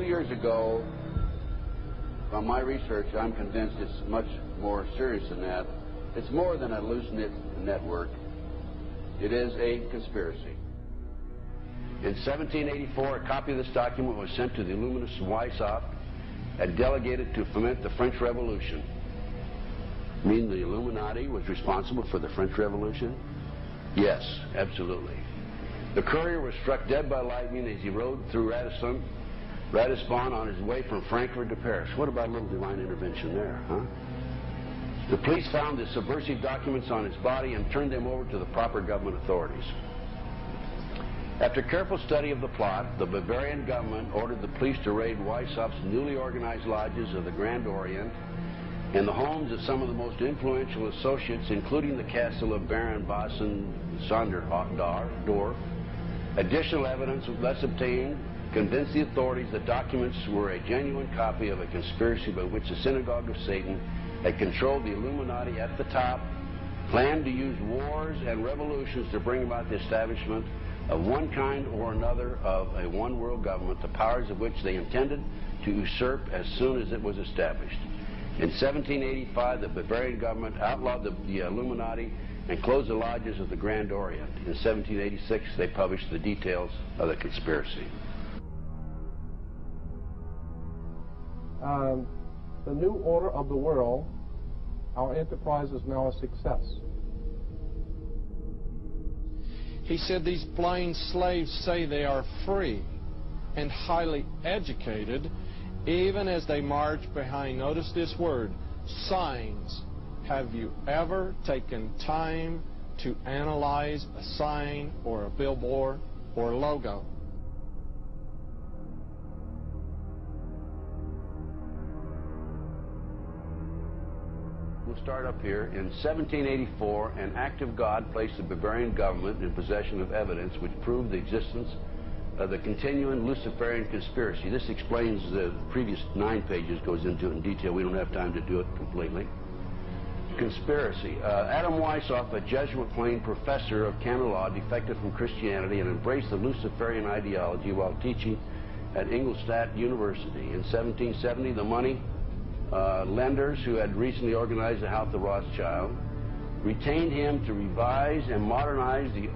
years ago, from my research, I'm convinced it's much more serious than that. It's more than a loose-knit network. It is a conspiracy. In 1784, a copy of this document was sent to the Illuminists Weishaupt and delegated to foment the French Revolution. Mean the Illuminati was responsible for the French Revolution? Yes, absolutely. The courier was struck dead by lightning as he rode through Ratisbon on his way from Frankfurt to Paris. What about a little divine intervention there, huh? The police found the subversive documents on his body and turned them over to the proper government authorities. After careful study of the plot, the Bavarian government ordered the police to raid Weishaupt's newly organized lodges of the Grand Orient and the homes of some of the most influential associates, including the castle of Baron Basen-Sonderdorf. Additional evidence thus obtained convinced the authorities that documents were a genuine copy of a conspiracy by which the Synagogue of Satan had controlled the Illuminati at the top, planned to use wars and revolutions to bring about the establishment of one kind or another of a one-world government, the powers of which they intended to usurp as soon as it was established. In 1785, the Bavarian government outlawed the Illuminati and closed the lodges of the Grand Orient. In 1786, they published the details of the conspiracy. The new order of the world, our enterprise is now a success. He said these blind slaves say they are free and highly educated, even as they march behind, notice this word, signs. Have you ever taken time to analyze a sign or a billboard or a logo? We'll start up here. In 1784, an act of God placed the Bavarian government in possession of evidence which proved the existence of the continuing Luciferian conspiracy. This explains the previous 9 pages, goes into it in detail. We don't have time to do it completely. Conspiracy. Adam Weishaupt, a Jesuit-trained professor of canon law, defected from Christianity and embraced the Luciferian ideology while teaching at Ingolstadt University. In 1770, the money lenders who had recently organized the House of Rothschild retained him to revise and modernize the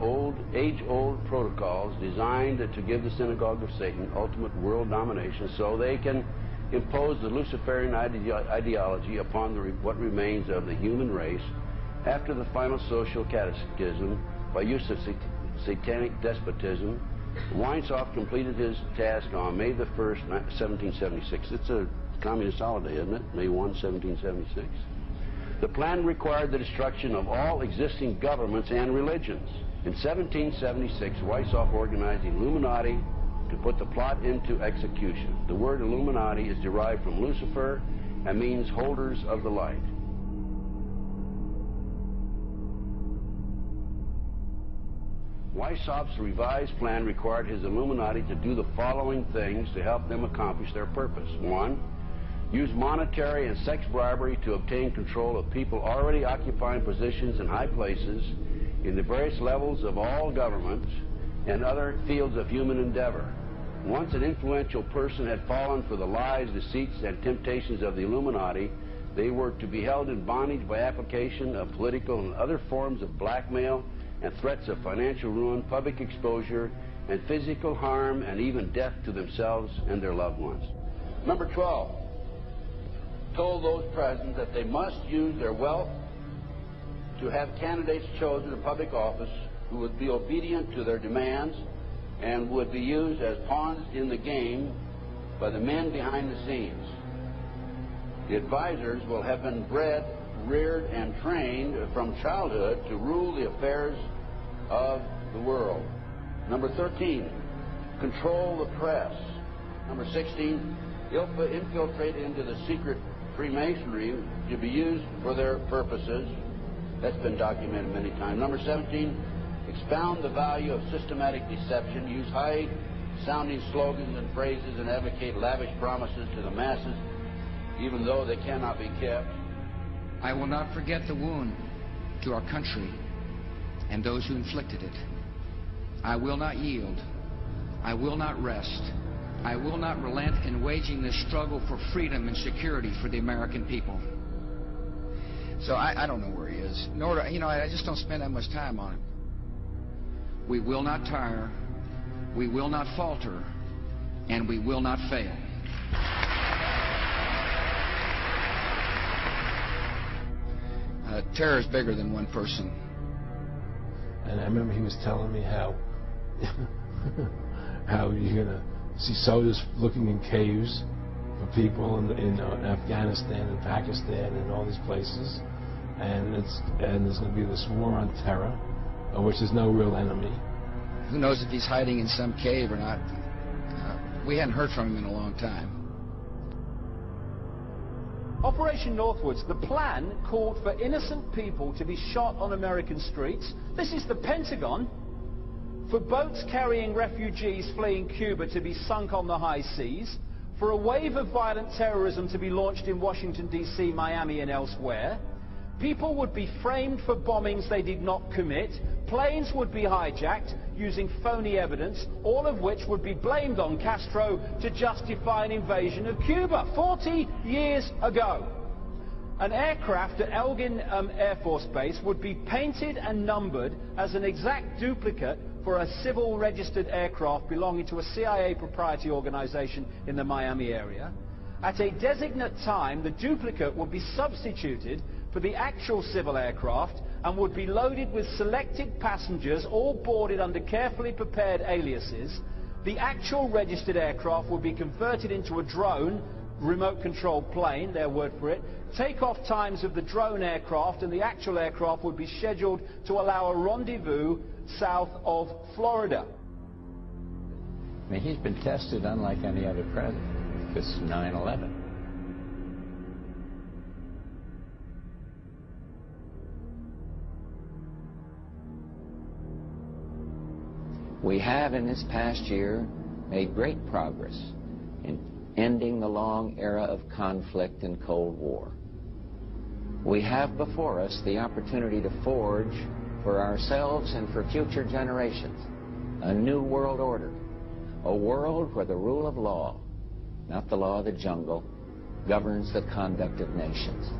age-old protocols designed to give the Synagogue of Satan ultimate world domination so they can impose the Luciferian ideology upon what remains of the human race after the final social cataclysm by use of satanic despotism. Weishaupt completed his task on May the 1st, 1776. It's a communist holiday, isn't it? May 1, 1776. The plan required the destruction of all existing governments and religions. In 1776, Weishaupt organized the Illuminati to put the plot into execution. The word Illuminati is derived from Lucifer and means holders of the light. Weishaupt's revised plan required his Illuminati to do the following things to help them accomplish their purpose. 1. Use monetary and sex bribery to obtain control of people already occupying positions in high places in the various levels of all governments and other fields of human endeavor. Once an influential person had fallen for the lies, deceits, and temptations of the Illuminati, they were to be held in bondage by application of political and other forms of blackmail and threats of financial ruin, public exposure, and physical harm, and even death to themselves and their loved ones. Number 12. Told those present that they must use their wealth to have candidates chosen to public office who would be obedient to their demands and would be used as pawns in the game by the men behind the scenes. The advisors will have been bred, reared, and trained from childhood to rule the affairs of the world. Number 13, control the press. Number 16, infiltrate into the secret Freemasonry to be used for their purposes. That's been documented many times. Number 17, expound the value of systematic deception, use high-sounding slogans and phrases, and advocate lavish promises to the masses, even though they cannot be kept. I will not forget the wound to our country and those who inflicted it. I will not yield. I will not rest I will not relent in waging this struggle for freedom and security for the American people. So I don't know where he is. Nor do, I just don't spend that much time on him. We will not tire, we will not falter, and we will not fail. Terror is bigger than one person. And I remember he was telling me how you're going to see soldiers looking in caves for people in Afghanistan and Pakistan and all these places, and there's going to be this war on terror, of which there's no real enemy. Who knows if he's hiding in some cave or not? We hadn't heard from him in a long time. Operation Northwoods, the plan called for innocent people to be shot on American streets. This is the Pentagon. For boats carrying refugees fleeing Cuba to be sunk on the high seas. For a wave of violent terrorism to be launched in Washington, D.C., Miami, and elsewhere. People would be framed for bombings they did not commit. Planes would be hijacked using phony evidence, all of which would be blamed on Castro to justify an invasion of Cuba 40 years ago. An aircraft at Elgin Air Force Base would be painted and numbered as an exact duplicate for a civil registered aircraft belonging to a CIA proprietary organization in the Miami area. At a designate time, the duplicate would be substituted for the actual civil aircraft and would be loaded with selected passengers, all boarded under carefully prepared aliases. The actual registered aircraft would be converted into a drone, remote-controlled plane, their word for it. Takeoff times of the drone aircraft and the actual aircraft would be scheduled to allow a rendezvous south of Florida. I mean, he's been tested unlike any other president. This 9/11. We have in this past year made great progress in ending the long era of conflict and Cold War. We have before us the opportunity to forge for ourselves and for future generations a new world order, a world where the rule of law, not the law of the jungle, governs the conduct of nations.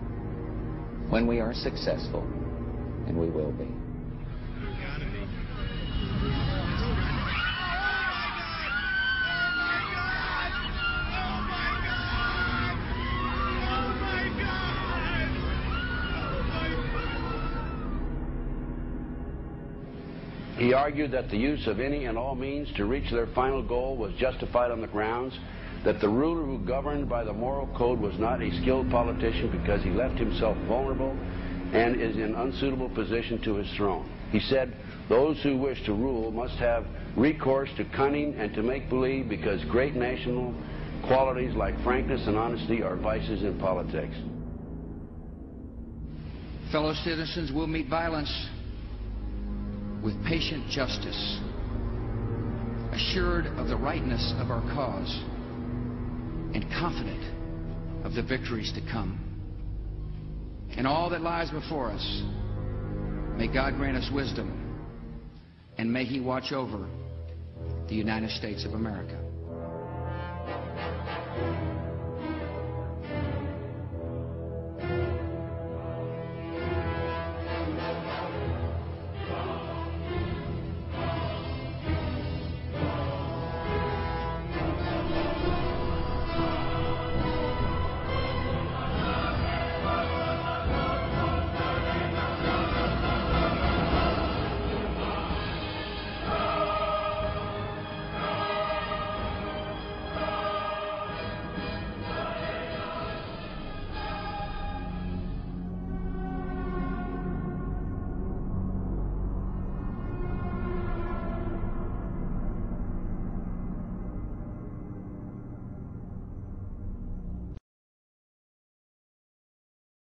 When we are successful, and we will be. He argued that the use of any and all means to reach their final goal was justified on the grounds that the ruler who governed by the moral code was not a skilled politician because he left himself vulnerable and is in unsuitable position to his throne. He said those who wish to rule must have recourse to cunning and to make-believe because great national qualities like frankness and honesty are vices in politics. Fellow citizens will meet violence with patient justice, assured of the rightness of our cause, and confident of the victories to come. In all that lies before us, may God grant us wisdom, and may He watch over the United States of America.